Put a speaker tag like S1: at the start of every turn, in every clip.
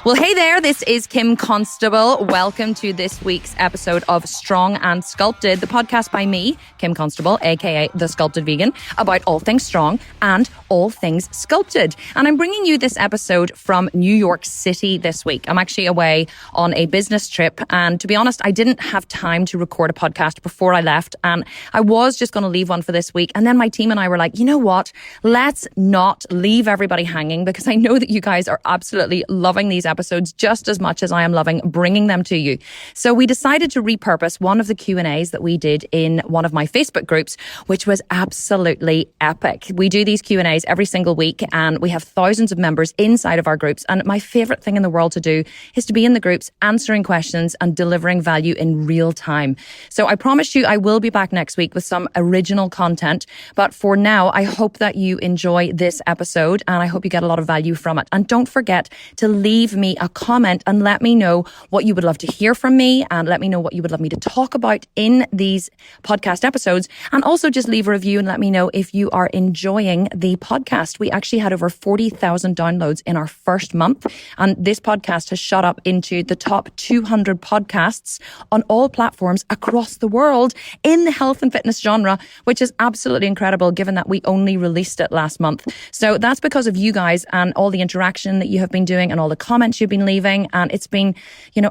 S1: Well, hey there, this is Kim Constable. Welcome to this week's episode of Strong and Sculpted, the podcast by me, Kim Constable, aka The Sculpted Vegan, about all things strong and all things sculpted. And I'm bringing you this episode from New York City this week. I'm actually away on a business trip, and to be honest, I didn't have time to record a podcast before I left, and I was just going to leave one for this week. And then my team and I were like, you know what? Let's not leave everybody hanging, because I know that you guys are absolutely loving these episodes just as much as I am loving bringing them to you. So we decided to repurpose one of the Q&As that we did in one of my Facebook groups, which was absolutely epic. We do these Q&As every single week, and we have thousands of members inside of our groups. And my favorite thing in the world to do is to be in the groups, answering questions and delivering value in real time. So I promise you I will be back next week with some original content. But for now, I hope that you enjoy this episode, and I hope you get a lot of value from it. And don't forget to leave me a comment and let me know what you would love to hear from me, and let me know what you would love me to talk about in these podcast episodes. And also just leave a review and let me know if you are enjoying the podcast. We actually had over 40,000 downloads in our first month, and this podcast has shot up into the top 200 podcasts on all platforms across the world in the health and fitness genre, which is absolutely incredible given that we only released it last month. So that's because of you guys and all the interaction that you have been doing and all the comments you've been leaving. And it's been,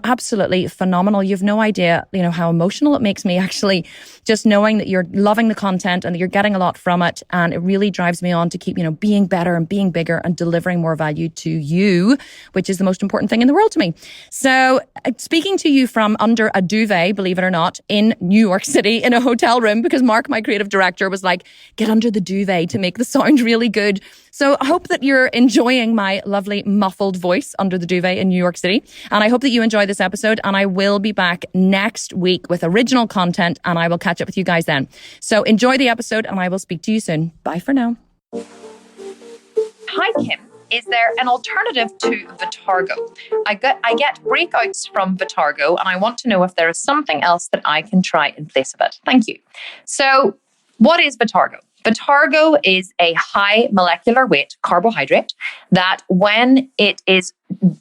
S1: absolutely phenomenal. You've no idea, how emotional it makes me actually, just knowing that you're loving the content and that you're getting a lot from it. And it really drives me on to keep, being better and being bigger and delivering more value to you, which is the most important thing in the world to me. So speaking to you from under a duvet, believe it or not, in New York City in a hotel room, because Mark, my creative director, was like, get under the duvet to make the sound really good. So I hope that you're enjoying my lovely muffled voice under the duvet in New York City. And I hope that you enjoy this episode, and I will be back next week with original content, and I will catch up with you guys then. So enjoy the episode, and I will speak to you soon. Bye for now. Hi, Kim. Is there an alternative to Bottarga? I get breakouts from Bottarga, and I want to know if there is something else that I can try in place of it. Thank you. So what is Bottarga? Bottarga is a high molecular weight carbohydrate that, when it is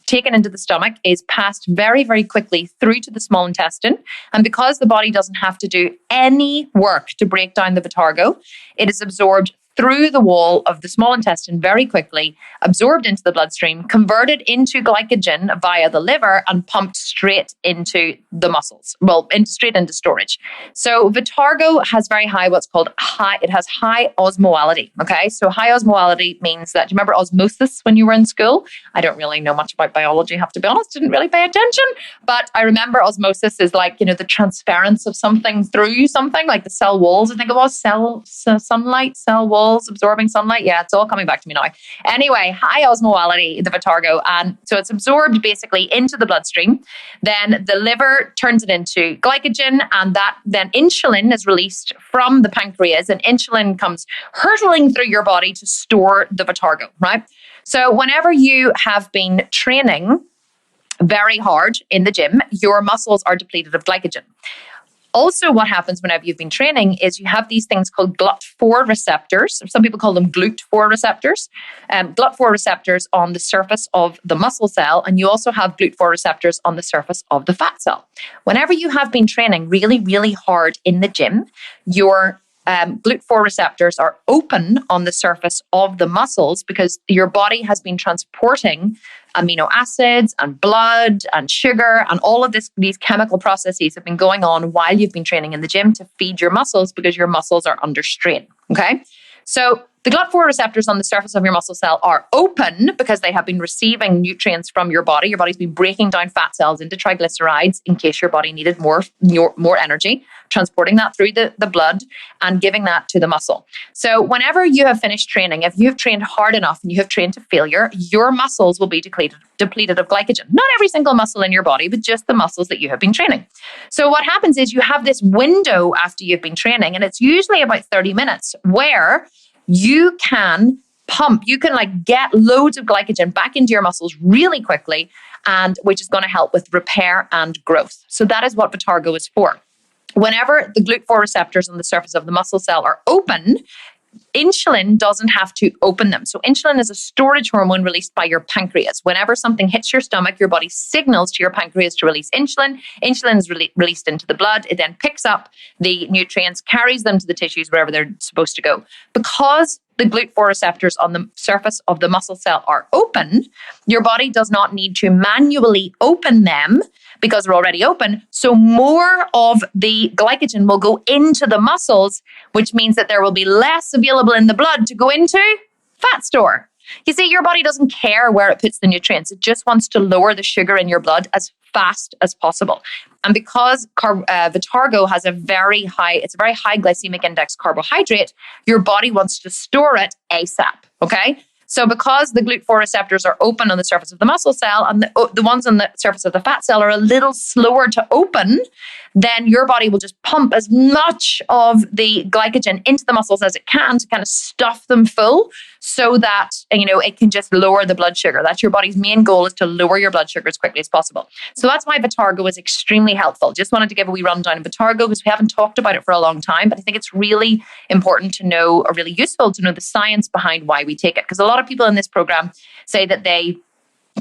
S1: taken into the stomach, is passed very, very quickly through to the small intestine. And because the body doesn't have to do any work to break down the Bottarga, it is absorbed through the wall of the small intestine very quickly, absorbed into the bloodstream, converted into glycogen via the liver, and pumped straight into the muscles. Straight into storage. So Bottarga has very high, it has high osmolality. Okay. So high osmolality means that, do you remember osmosis when you were in school? I don't really know much about biology, have to be honest, didn't really pay attention. But I remember osmosis is like, the transference of something through something, like the cell walls, I think it was, sunlight, cell walls, absorbing sunlight. Yeah, it's all coming back to me now. Anyway, high osmolality, the Bottarga, and so it's absorbed basically into the bloodstream. Then the liver turns it into glycogen, and that then insulin is released from the pancreas, and insulin comes hurtling through your body to store the Bottarga, right? So whenever you have been training very hard in the gym, your muscles are depleted of glycogen. Also, what happens whenever you've been training is you have these things called GLUT4 receptors. Some people call them GLUT4 receptors. GLUT4 receptors on the surface of the muscle cell, and you also have GLUT4 receptors on the surface of the fat cell. Whenever you have been training really, really hard in the gym, your GLUT4 receptors are open on the surface of the muscles because your body has been transporting amino acids and blood and sugar, and all of these chemical processes have been going on while you've been training in the gym to feed your muscles, because your muscles are under strain. Okay. So the GLUT4 receptors on the surface of your muscle cell are open because they have been receiving nutrients from your body. Your body's been breaking down fat cells into triglycerides in case your body needed more energy, transporting that through the blood and giving that to the muscle. So whenever you have finished training, if you've trained hard enough and you have trained to failure, your muscles will be depleted of glycogen. Not every single muscle in your body, but just the muscles that you have been training. So what happens is you have this window after you've been training, and it's usually about 30 minutes, where you can get loads of glycogen back into your muscles really quickly, and which is going to help with repair and growth. So that is what Bottarga is for. Whenever the GLUT4 receptors on the surface of the muscle cell are open, insulin doesn't have to open them. So insulin is a storage hormone released by your pancreas. Whenever something hits your stomach, your body signals to your pancreas to release insulin. Insulin is released into the blood. It then picks up the nutrients, carries them to the tissues wherever they're supposed to go. Because the GLUT4 receptors on the surface of the muscle cell are open, your body does not need to manually open them because they're already open. So more of the glycogen will go into the muscles, which means that there will be less available in the blood to go into fat store. You see, your body doesn't care where it puts the nutrients. It just wants to lower the sugar in your blood as fast as possible. And because Vitargo has a very high glycemic index carbohydrate, your body wants to store it ASAP, okay? So because the GLUT4 receptors are open on the surface of the muscle cell and the ones on the surface of the fat cell are a little slower to open, then your body will just pump as much of the glycogen into the muscles as it can to kind of stuff them full so that, it can just lower the blood sugar. That's your body's main goal, is to lower your blood sugar as quickly as possible. So that's why Vitargo is extremely helpful. Just wanted to give a wee rundown of Vitargo because we haven't talked about it for a long time, but I think it's really important to know, or really useful to know, the science behind why we take it. Because a lot of people in this program say that they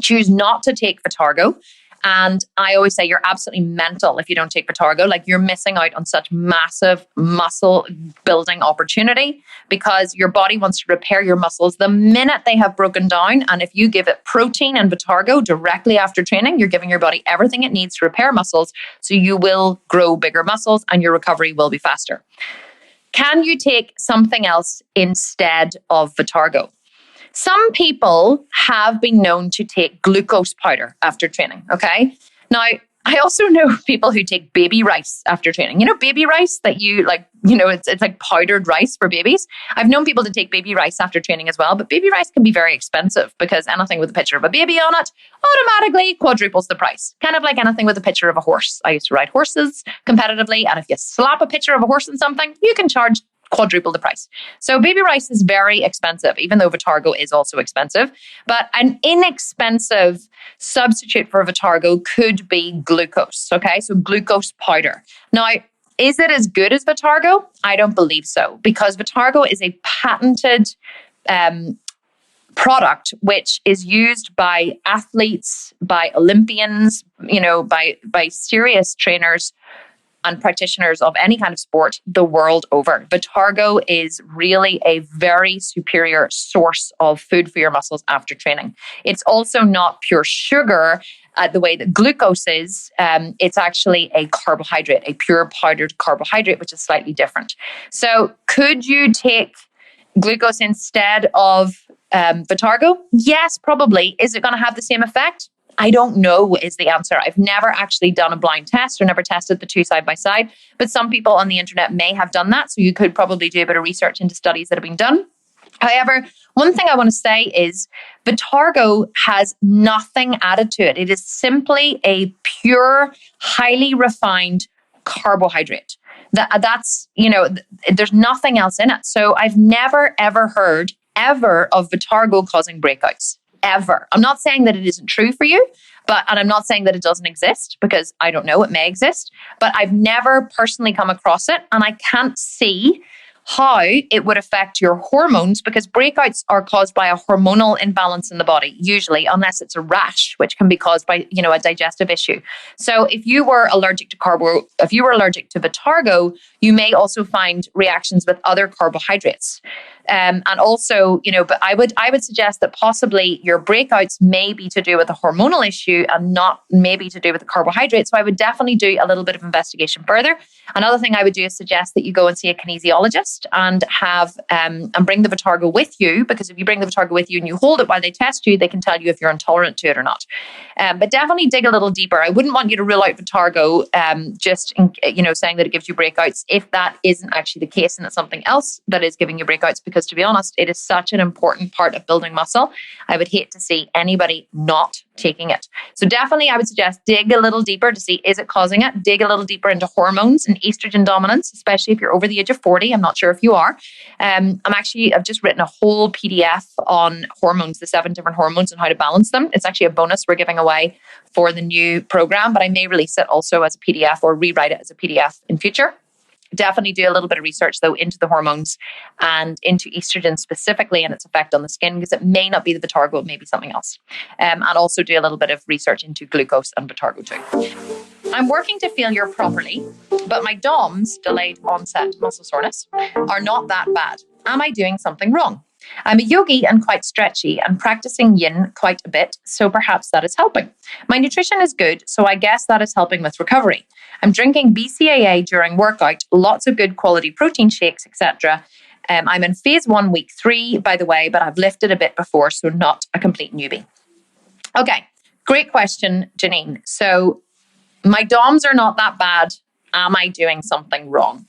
S1: choose not to take Vitargo. And I always say you're absolutely mental if you don't take Vitargo. Like, you're missing out on such massive muscle building opportunity because your body wants to repair your muscles the minute they have broken down. And if you give it protein and Vitargo directly after training, you're giving your body everything it needs to repair muscles. So you will grow bigger muscles and your recovery will be faster. Can you take something else instead of Vitargo? Some people have been known to take glucose powder after training, okay? Now, I also know people who take baby rice after training. Baby rice that it's like powdered rice for babies. I've known people to take baby rice after training as well, but baby rice can be very expensive because anything with a picture of a baby on it automatically quadruples the price. Kind of like anything with a picture of a horse. I used to ride horses competitively, and if you slap a picture of a horse in something, you can charge quadruple the price. So baby rice is very expensive, even though Vitargo is also expensive. But an inexpensive substitute for Vitargo could be glucose, okay? So glucose powder. Now, is it as good as Vitargo? I don't believe so, because Vitargo is a patented product which is used by athletes, by Olympians, by serious trainers and practitioners of any kind of sport the world over. Vitargo is really a very superior source of food for your muscles after training. It's also not pure sugar the way that glucose is. It's actually a carbohydrate, a pure powdered carbohydrate, which is slightly different. So could you take glucose instead of Vitargo? Yes, probably. Is it going to have the same effect? I don't know is the answer. I've never actually done a blind test or never tested the two side by side, but some people on the internet may have done that. So you could probably do a bit of research into studies that have been done. However, one thing I want to say is Vitargo has nothing added to it. It is simply a pure, highly refined carbohydrate. That's, there's nothing else in it. So I've never, ever heard of Vitargo causing breakouts. Ever. I'm not saying that it isn't true for you, and I'm not saying that it doesn't exist, because I don't know, it may exist, but I've never personally come across it, and I can't see how it would affect your hormones, because breakouts are caused by a hormonal imbalance in the body, usually, unless it's a rash, which can be caused by, a digestive issue. So if you were allergic to Vitargo, you may also find reactions with other carbohydrates. And also, but I would suggest that possibly your breakouts may be to do with a hormonal issue and not maybe to do with the carbohydrates. So I would definitely do a little bit of investigation further. Another thing I would do is suggest that you go and see a kinesiologist and have and bring the Vitargo with you, because if you bring the Vitargo with you and you hold it while they test you, they can tell you if you're intolerant to it or not. But definitely dig a little deeper. I wouldn't want you to rule out Vitargo saying that it gives you breakouts if that isn't actually the case and it's something else that is giving you breakouts, because to be honest, it is such an important part of building muscle. I would hate to see anybody not taking it. So definitely I would suggest dig a little deeper to see, is it causing it? Dig a little deeper into hormones and estrogen dominance, especially if you're over the age of 40. I'm not sure if you are. I've just written a whole PDF on hormones, the 7 different hormones and how to balance them. It's actually a bonus we're giving away for the new program, but I may release it also as a PDF or rewrite it as a PDF in future. Definitely do a little bit of research though into the hormones and into estrogen specifically and its effect on the skin, because it may not be the Bottarga, it may be something else. And also do a little bit of research into glucose and Bottarga too. I'm working to failure properly, but my DOMS, delayed onset muscle soreness, are not that bad. Am I doing something wrong? I'm a yogi and quite stretchy and practicing yin quite a bit, so perhaps that is helping. My nutrition is good, so I guess that is helping with recovery. I'm drinking BCAA during workout, lots of good quality protein shakes, etc. I'm in phase 1, week 3, by the way, but I've lifted a bit before, so not a complete newbie. Okay, great question, Janine. So my DOMs are not that bad. Am I doing something wrong?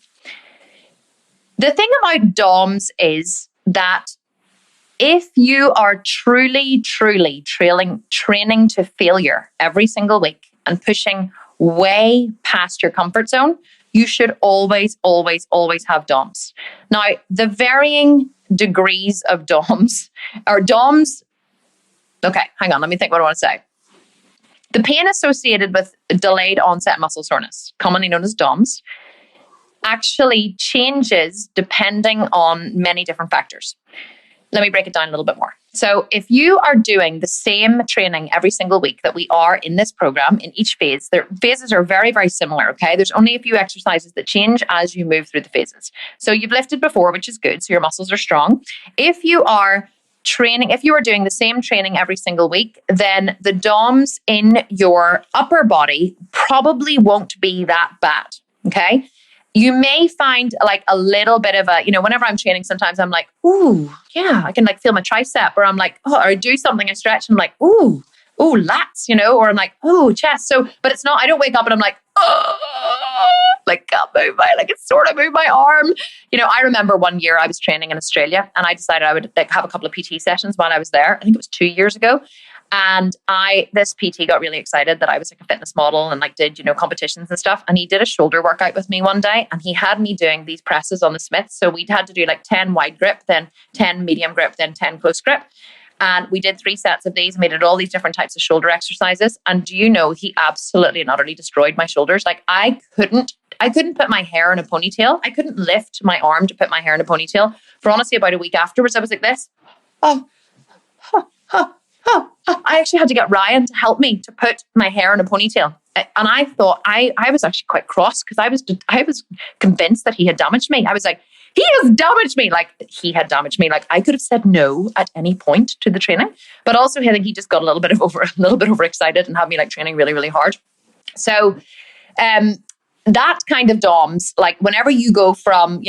S1: The thing about DOMs is that if you are truly training to failure every single week and pushing way past your comfort zone, you should always have DOMs. Now, the varying degrees of DOMs are DOMs. Okay, hang on, let me think what I want to say. The pain associated with delayed onset muscle soreness, commonly known as DOMs, actually changes depending on many different factors. Let me break it down a little bit more. So if you are doing the same training every single week that we are in this program, in each phase, their phases are very, very similar, okay? There's only a few exercises that change as you move through the phases. So you've lifted before, which is good, so your muscles are strong. If you are doing the same training every single week, then the DOMs in your upper body probably won't be that bad, okay? You may find like a little bit of a, whenever I'm training, sometimes I'm like, ooh, yeah, I can like feel my tricep, or I'm like, or I do something, I stretch, and I'm like, ooh, lats, or I'm like, ooh, chest. So, but it's not, I don't wake up and I'm like, oh, like can't move it's sort of move my arm. I remember one year I was training in Australia and I decided I would have a couple of PT sessions while I was there. I think it was 2 years ago. And this PT got really excited that I was like a fitness model and did, competitions and stuff. And he did a shoulder workout with me one day and he had me doing these presses on the Smiths. So we'd had to do 10 wide grip, then 10 medium grip, then 10 close grip. And we did 3 sets of these, made it all these different types of shoulder exercises. And do you know, he absolutely and utterly destroyed my shoulders. I couldn't put my hair in a ponytail. I couldn't lift my arm to put my hair in a ponytail. For honestly, about a week afterwards, I was like this. I actually had to get Ryan to help me to put my hair in a ponytail. And I thought I was actually quite cross because I was convinced that he had damaged me. I was like, he has damaged me. He had damaged me. I could have said no at any point to the training, but also I think he just got a little bit overexcited and had me training really, really hard. So, that kind of DOMs, whenever you go from,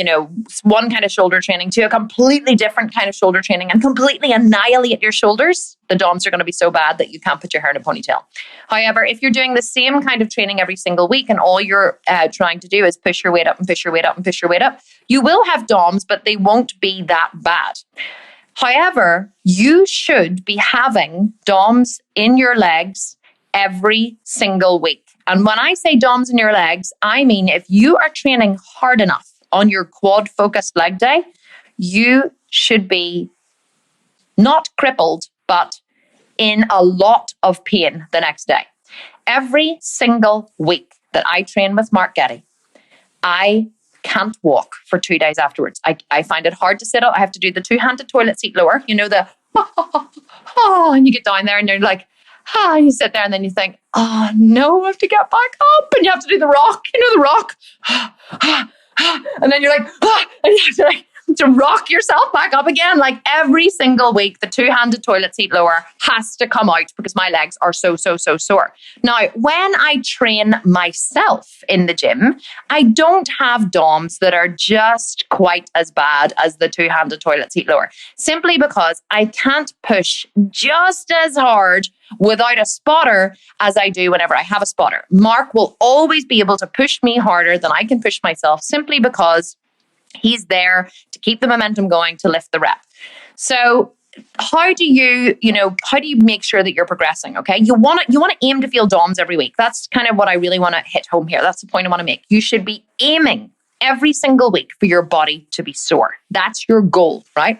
S1: one kind of shoulder training to a completely different kind of shoulder training and completely annihilate your shoulders, the DOMs are going to be so bad that you can't put your hair in a ponytail. However, if you're doing the same kind of training every single week and all you're trying to do is push your weight up and push your weight up and push your weight up, you will have DOMs, but they won't be that bad. However, you should be having DOMs in your legs every single week. And when I say DOMs in your legs, I mean if you are training hard enough on your quad focused leg day, you should be not crippled, but in a lot of pain the next day. Every single week that I train with Mark Getty, I can't walk for 2 days afterwards. I find it hard to sit up. I have to do the 2-handed toilet seat lower, and you get down there and you're like, you sit there and then you think, oh no, I have to get back up. And you have to do the rock, the rock. And then you're like, and you have to rock yourself back up again. Every single week, the 2-handed toilet seat lower has to come out because my legs are so sore. Now, when I train myself in the gym, I don't have DOMs that are just quite as bad as the 2-handed toilet seat lower, simply because I can't push just as hard without a spotter as I do whenever I have a spotter. Mark will always be able to push me harder than I can push myself simply because he's there to keep the momentum going to lift the rep. So how do you make sure that you're progressing? Okay. You want to aim to feel DOMs every week. That's kind of what I really want to hit home here. That's the point I want to make. You should be aiming every single week for your body to be sore. That's your goal, right?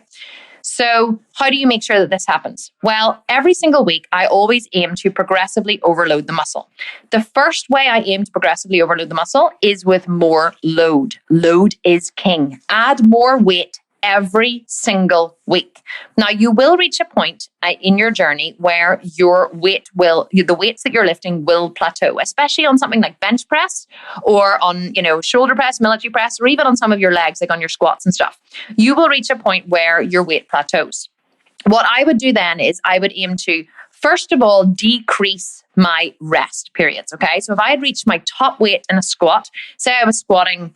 S1: So how do you make sure that this happens? Well, every single week, I always aim to progressively overload the muscle. The first way I aim to progressively overload the muscle is with more load. Load is king. Add more weight every single week. Now, you will reach a point in your journey where your weight the weights that you're lifting will plateau, especially on something like bench press or on, shoulder press, military press, or even on some of your legs, like on your squats and stuff. You will reach a point where your weight plateaus. What I would do then is I would aim to, first of all, decrease my rest periods. Okay. So if I had reached my top weight in a squat, say I was squatting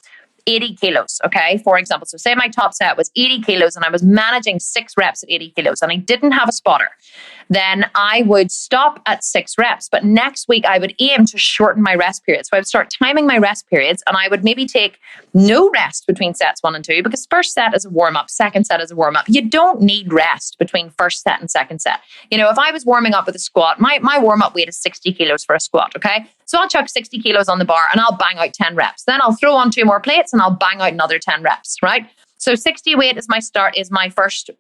S1: 80 kilos, okay, for example. So say my top set was 80 kilos and I was managing 6 reps at 80 kilos and I didn't have a spotter, then I would stop at 6 reps. But next week, I would aim to shorten my rest periods. So I would start timing my rest periods and I would maybe take no rest between sets 1 and 2 because first set is a warm-up, second set is a warm-up. You don't need rest between first set and second set. If I was warming up with a squat, my warm-up weight is 60 kilos for a squat, okay? So I'll chuck 60 kilos on the bar and I'll bang out 10 reps. Then I'll throw on 2 more plates and I'll bang out another 10 reps, right? So 60 weight is my start, is my first,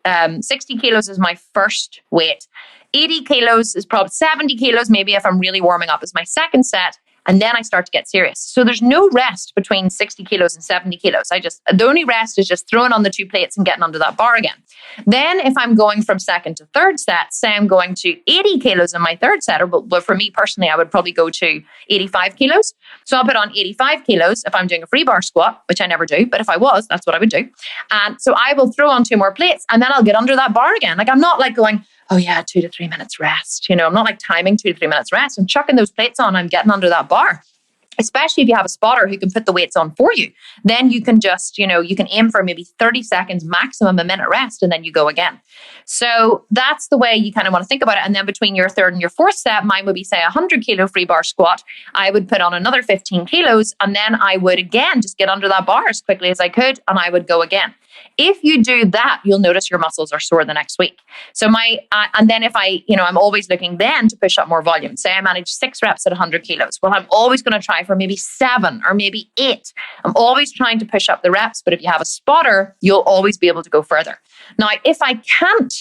S1: 60 kilos is my first weight. 80 kilos is probably 70 kilos, maybe if I'm really warming up, is my second set. And then I start to get serious. So there's no rest between 60 kilos and 70 kilos. The only rest is just throwing on the 2 plates and getting under that bar again. Then if I'm going from second to third set, say I'm going to 80 kilos in my third set, but for me personally, I would probably go to 85 kilos. So I'll put on 85 kilos if I'm doing a free bar squat, which I never do, but if I was, that's what I would do. And so I will throw on 2 more plates and then I'll get under that bar again. Like I'm not like going, oh yeah, 2 to 3 minutes rest. I'm not like timing 2 to 3 minutes rest. I'm chucking those plates on. I'm getting under that bar. Especially if you have a spotter who can put the weights on for you, then you can just, you can aim for maybe 30 seconds, maximum a minute rest, and then you go again. So that's the way you kind of want to think about it. And then between your third and your fourth set, mine would be, say, a 100 kilo free bar squat. I would put on another 15 kilos, and then I would again just get under that bar as quickly as I could, and I would go again. If you do that, you'll notice your muscles are sore the next week. So and then if I'm always looking then to push up more volume. Say I manage 6 reps at 100 kilos. Well, I'm always going to try for maybe 7 or maybe 8. I'm always trying to push up the reps. But if you have a spotter, you'll always be able to go further. Now, if I can't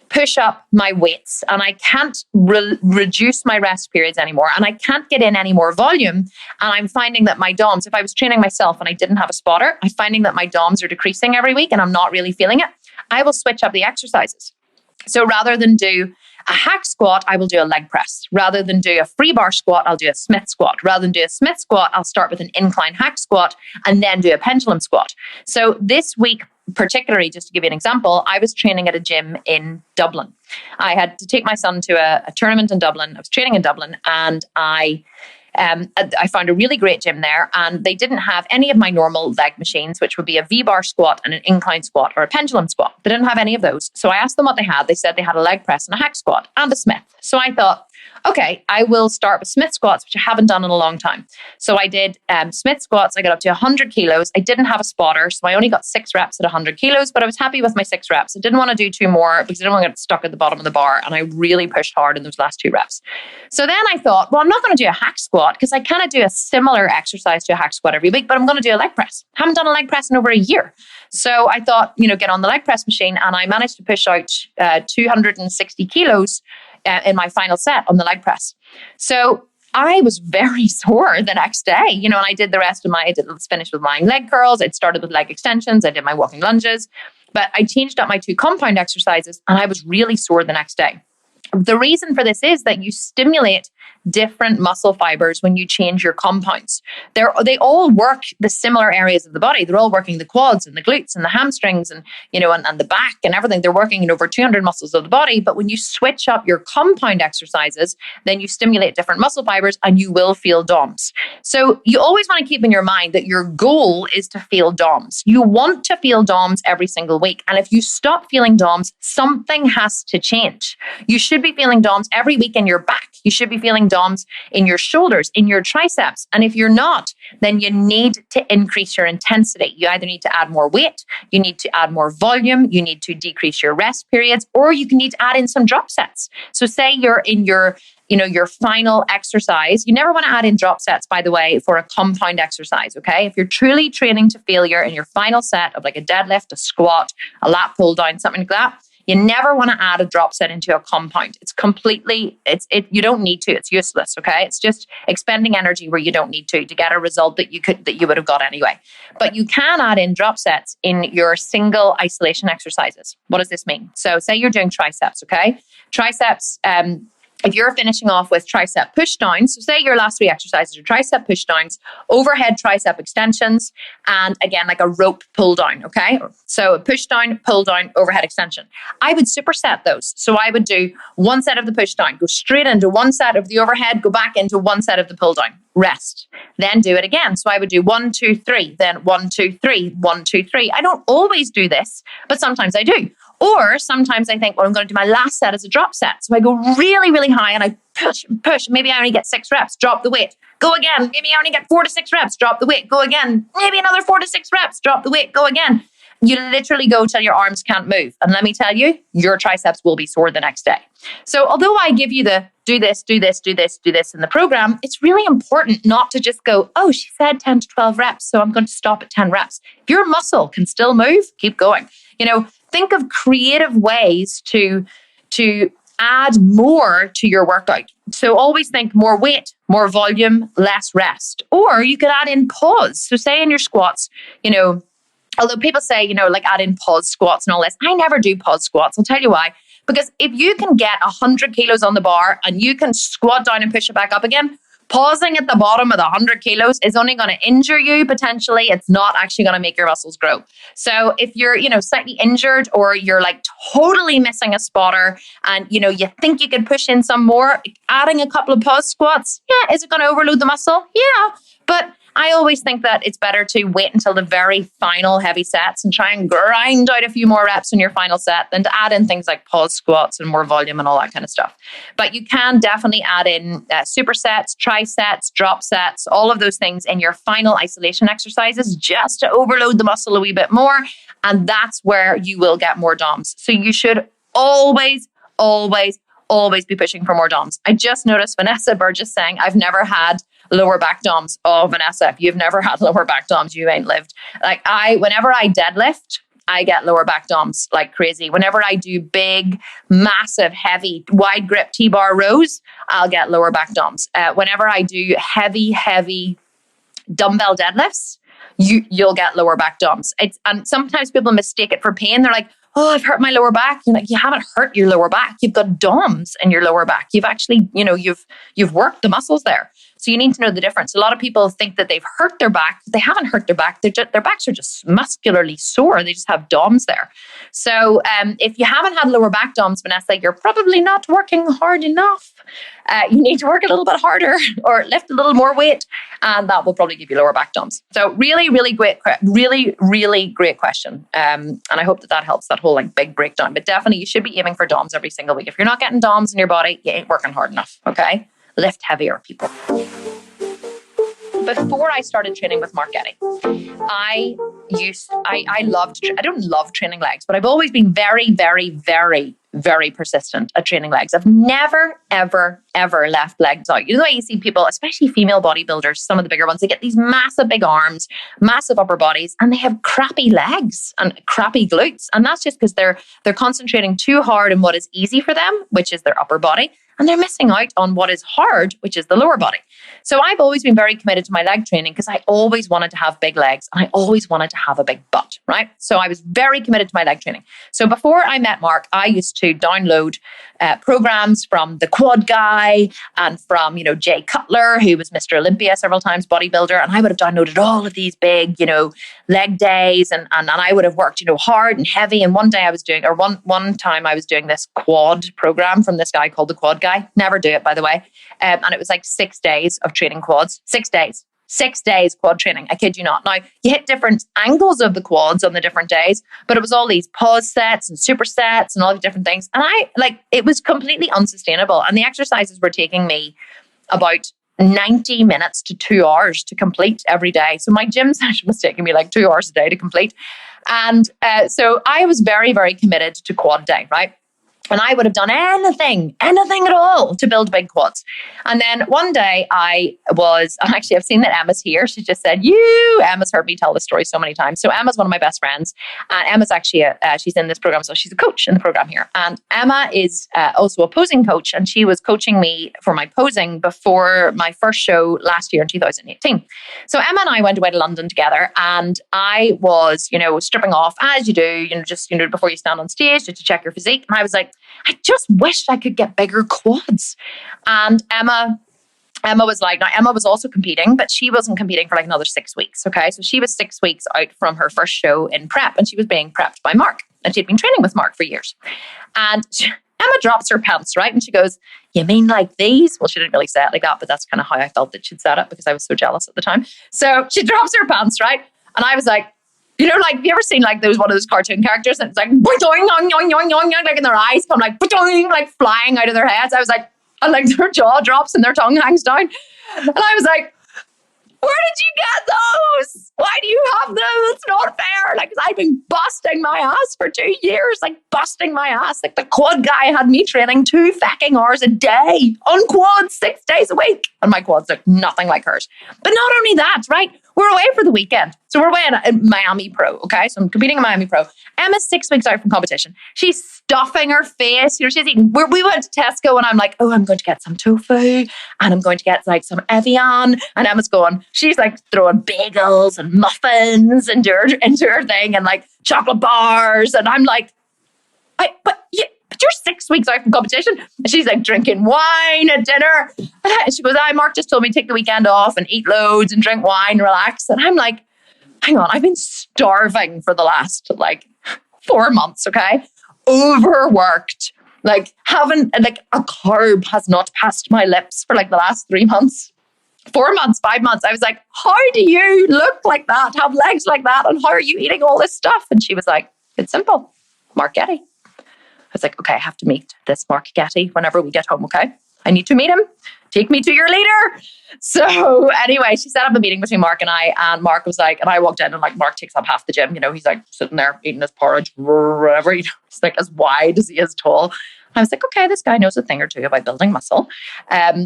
S1: push up my weights and I can't reduce my rest periods anymore and I can't get in any more volume, and I'm finding that my DOMs, if I was training myself and I didn't have a spotter, I'm finding that my DOMs are decreasing every week and I'm not really feeling it, I will switch up the exercises. So rather than do a hack squat, I will do a leg press. Rather than do a free bar squat, I'll do a Smith squat. Rather than do a Smith squat, I'll start with an incline hack squat and then do a pendulum squat. So this week, particularly, just to give you an example, I was training at a gym in Dublin. I had to take my son to a tournament in Dublin. I was training in Dublin and I found a really great gym there, and they didn't have any of my normal leg machines, which would be a V-bar squat and an incline squat or a pendulum squat. They didn't have any of those. So I asked them what they had. They said they had a leg press and a hack squat and a Smith. So I thought, okay, I will start with Smith squats, which I haven't done in a long time. So I did Smith squats. I got up to 100 kilos. I didn't have a spotter, so I only got 6 reps at 100 kilos, but I was happy with my 6 reps. I didn't want to do 2 more because I didn't want to get stuck at the bottom of the bar, and I really pushed hard in those last 2 reps. So then I thought, well, I'm not going to do a hack squat because I kind of do a similar exercise to a hack squat every week, but I'm going to do a leg press. Haven't done a leg press in over a year. So I thought, get on the leg press machine, and I managed to push out 260 kilos in my final set on the leg press. So I was very sore the next day, and I did the rest of finished with lying leg curls. I'd started with leg extensions. I did my walking lunges, but I changed up my 2 compound exercises and I was really sore the next day. The reason for this is that you stimulate different muscle fibers when you change your compounds. They all work the similar areas of the body. They're all working the quads and the glutes and the hamstrings and the back and everything. They're working in over 200 muscles of the body. But when you switch up your compound exercises, then you stimulate different muscle fibers and you will feel DOMs. So you always want to keep in your mind that your goal is to feel DOMs. You want to feel DOMs every single week. And if you stop feeling DOMs, something has to change. You should be feeling DOMs every week in your back. You should be feeling DOMs DOMs in your shoulders, in your triceps. And if you're not, then you need to increase your intensity. You either need to add more weight, you need to add more volume, you need to decrease your rest periods, or you can need to add in some drop sets. So say you're in your final exercise. You never want to add in drop sets, by the way, for a compound exercise, okay? If you're truly training to failure in your final set of like a deadlift, a squat, a lat pull down, something like that, you never want to add a drop set into a compound. It's completely, you don't need to, it's useless, okay? It's just expending energy where you don't need to get a result that you would have got anyway. But you can add in drop sets in your single isolation exercises. What does this mean? So say you're doing triceps, okay? Triceps, if you're finishing off with tricep push downs, so say your last 3 exercises are tricep push downs, overhead tricep extensions, and again, like a rope pull down, okay? So a push down, pull down, overhead extension. I would superset those. So I would do 1 set of the push down, go straight into 1 set of the overhead, go back into 1 set of the pull down, rest, then do it again. So I would do 1, 2, 3, then 1, 2, 3, 1, 2, 3. I don't always do this, but sometimes I do. Or sometimes I think, well, I'm going to do my last set as a drop set. So I go really, really high and I push. Maybe I only get 6 reps, drop the weight, go again. Maybe I only get 4 to 6 reps, drop the weight, go again. Maybe another 4 to 6 reps, drop the weight, go again. You literally go till your arms can't move. And let me tell you, your triceps will be sore the next day. So although I give you the do this, do this, do this, do this in the program, it's really important not to just go, oh, she said 10 to 12 reps, so I'm going to stop at 10 reps. If your muscle can still move, keep going. Think of creative ways to add more to your workout. So always think more weight, more volume, less rest. Or you could add in pause. So say in your squats, although people say, like add in pause squats and all this, I never do pause squats. I'll tell you why. Because if you can get 100 kilos on the bar and you can squat down and push it back up again, pausing at the bottom of the 100 kilos is only going to injure you potentially. It's not actually going to make your muscles grow. So if you're, slightly injured or you're like totally missing a spotter and, you think you can push in some more, adding a couple of pause squats, yeah, is it going to overload the muscle? Yeah, but I always think that it's better to wait until the very final heavy sets and try and grind out a few more reps in your final set than to add in things like pause squats and more volume and all that kind of stuff. But you can definitely add in supersets, trisets, drop sets, all of those things in your final isolation exercises just to overload the muscle a wee bit more. And that's where you will get more DOMs. So you should always, always, always be pushing for more DOMs. I just noticed Vanessa Burgess saying, I've never had lower back DOMs. Oh, Vanessa, if you've never had lower back DOMs, you ain't lived. Whenever I deadlift, I get lower back DOMs like crazy. Whenever I do big, massive, heavy, wide grip T-bar rows, I'll get lower back DOMs. Whenever I do heavy dumbbell deadlifts, you'll get lower back DOMs. And sometimes people mistake it for pain. They're like, oh, I've hurt my lower back. You're like, you haven't hurt your lower back. You've got DOMs in your lower back. You've actually, you've worked the muscles there. So you need to know the difference. A lot of people think that they've hurt their back. They haven't hurt their back. Their backs are just muscularly sore. They just have DOMs there. So if you haven't had lower back DOMs, Vanessa, you're probably not working hard enough. You need to work a little bit harder or lift a little more weight, and that will probably give you lower back DOMs. So really, really great, really great question. And I hope that helps that whole big breakdown. But definitely you should be aiming for DOMs every single week. If you're not getting DOMs in your body, you ain't working hard enough, okay? Lift heavier, people. Before I started training with Mark Getty, I don't love training legs, but I've always been very, very, very, very persistent at training legs. I've never, ever, ever left legs out. You know, you see people, especially female bodybuilders, some of the bigger ones, they get these massive big arms, massive upper bodies, and they have crappy legs and crappy glutes. And that's just because they're concentrating too hard on what is easy for them, which is their upper body. And they're missing out on what is hard, which is the lower body. So I've always been very committed to my leg training because I always wanted to have big legs and I always wanted to have a big butt, right? So I was very committed to my leg training. So before I met Mark, I used to download programs from the Quad Guy and from, Jay Cutler, who was Mr. Olympia several times, bodybuilder. And I would have downloaded all of these big, leg days. And I would have worked, hard and heavy. And one time I was doing this quad program from this guy called the Quad Guy. Never do it, by the way. And it was like 6 days of training quads. 6 days. 6 days quad training. I kid you not. Now, you hit different angles of the quads on the different days, but it was all these pause sets and supersets and all these different things. And it was completely unsustainable. And the exercises were taking me about 90 minutes to 2 hours to complete every day. So my gym session was taking me like 2 hours a day to complete. And so I was very, very committed to quad day, right? And I would have done anything at all to build big quads. And then one day and actually I've seen that Emma's here. She just said, Emma's heard me tell this story so many times. So Emma's one of my best friends. And Emma's actually, she's in this program. So she's a coach in the program here. And Emma is also a posing coach. And she was coaching me for my posing before my first show last year in 2018. So Emma and I went away to London together. And I was, stripping off as you do, just, before you stand on stage just to check your physique. And I was like, I just wished I could get bigger quads. And Emma was like, now Emma was also competing, but she wasn't competing for like another 6 weeks. Okay. So she was 6 weeks out from her first show in prep, and she was being prepped by Mark, and she'd been training with Mark for years. And Emma drops her pants, right? And she goes, you mean like these? Well, she didn't really say it like that, but that's kind of how I felt that she'd said it, because I was so jealous at the time. So she drops her pants, right? And I was like, have you ever seen like one of those cartoon characters and it's like, like, and their eyes come like, like flying out of their heads? I was like, and like their jaw drops and their tongue hangs down. And I was like, where did you get those? Why do you have them? It's not fair. Like, I've been busting my ass for 2 years, like busting my ass. Like the quad guy had me training 2 fucking hours a day on quads 6 days a week. And my quads look nothing like hers. But not only that, right? We're away for the weekend. So we're away in Miami Pro, okay? So I'm competing in Miami Pro. Emma's 6 weeks out from competition. She's stuffing her face. She's eating. We went to Tesco and I'm like, I'm going to get some tofu and I'm going to get like some Evian. And Emma's she's like throwing bagels and muffins into her thing and like chocolate bars. And I'm like, but you're 6 weeks out from competition. And she's like drinking wine at dinner. And she goes, Mark just told me to take the weekend off and eat loads and drink wine, relax. And I'm like, hang on, I've been starving for the last like 4 months, okay? Overworked. Like having like a carb has not passed my lips for like the last 3 months. 4 months, 5 months. I was like, how do you look like that, have legs like that? And how are you eating all this stuff? And she was like, it's simple. Mark Getty. I was like, okay, I have to meet this Mark Getty whenever we get home, okay? I need to meet him. Take me to your leader. So anyway, she set up a meeting between Mark and I, and Mark was like, and I walked in and like Mark takes up half the gym, he's like sitting there eating his porridge, whatever, he's like as wide as he is tall. I was like, okay, this guy knows a thing or two about building muscle.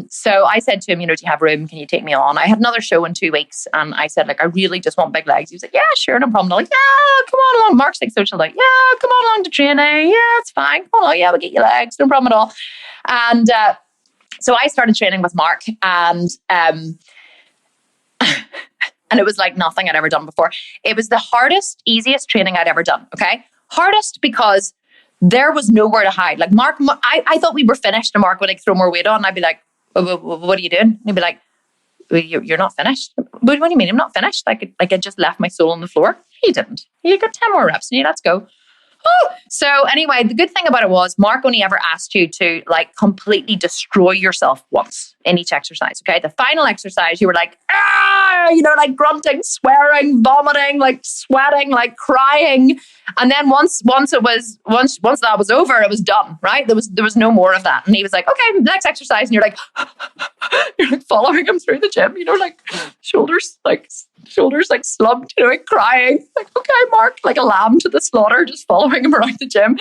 S1: So I said to him, do you have room? Can you take me on? I had another show in 2 weeks. And I said, like, I really just want big legs. He was like, yeah, sure, no problem. I'm like, yeah, come on along. Mark's like social, like, yeah, come on along to training. Yeah, it's fine. Come on, yeah, we'll get you legs. No problem at all. And so I started training with Mark, and and it was like nothing I'd ever done before. It was the hardest, easiest training I'd ever done. Okay. Hardest because there was nowhere to hide. Like Mark, I thought we were finished, and Mark would like throw more weight on. And I'd be like, what are you doing? And he'd be like, you're not finished. What do you mean I'm not finished? Like I just left my soul on the floor. He didn't. You got 10 more reps. And let's go. Oh. So anyway, the good thing about it was Mark only ever asked you to like completely destroy yourself once in each exercise. Okay. The final exercise, you were like, like grunting, swearing, vomiting, like sweating, like crying. And then once that was over, it was done, right? There was no more of that. And he was like, okay, next exercise. And you're like following him through the gym, like shoulders like slumped, like crying, like, okay, Mark, like a lamb to the slaughter, just following him around the gym.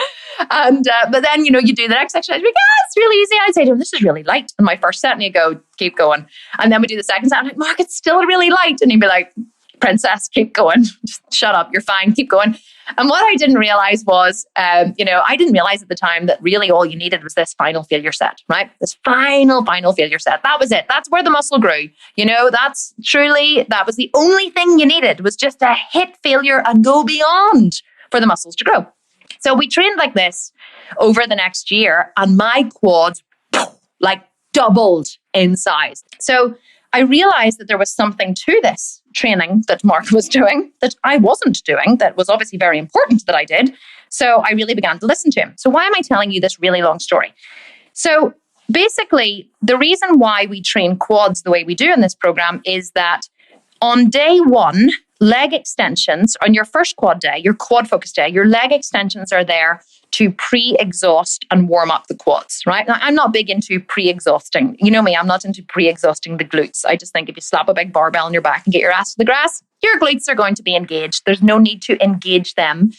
S1: And, but then, you do the next exercise, like, it's really easy. I'd say to him, this is really light in my first set. And he'd go, keep going. And then we do the second set. I'm like, Mark, it's still really light. And he'd be like, princess, keep going. Just shut up. You're fine. Keep going. And what I didn't realize was, I didn't realize at the time that really all you needed was this final failure set, right? This final failure set. That was it. That's where the muscle grew. That was the only thing you needed, was just to hit failure and go beyond for the muscles to grow. So we trained like this over the next year, and my quads like doubled in size. So I realized that there was something to this training that Mark was doing that I wasn't doing, that was obviously very important that I did. So I really began to listen to him. So why am I telling you this really long story? So basically, the reason why we train quads the way we do in this program is that on day one, leg extensions on your first quad day, your quad focus day, your leg extensions are there to pre-exhaust and warm up the quads, right? Now, I'm not big into pre-exhausting. You know me, I'm not into pre-exhausting the glutes. I just think if you slap a big barbell on your back and get your ass to the grass, your glutes are going to be engaged. There's no need to engage them.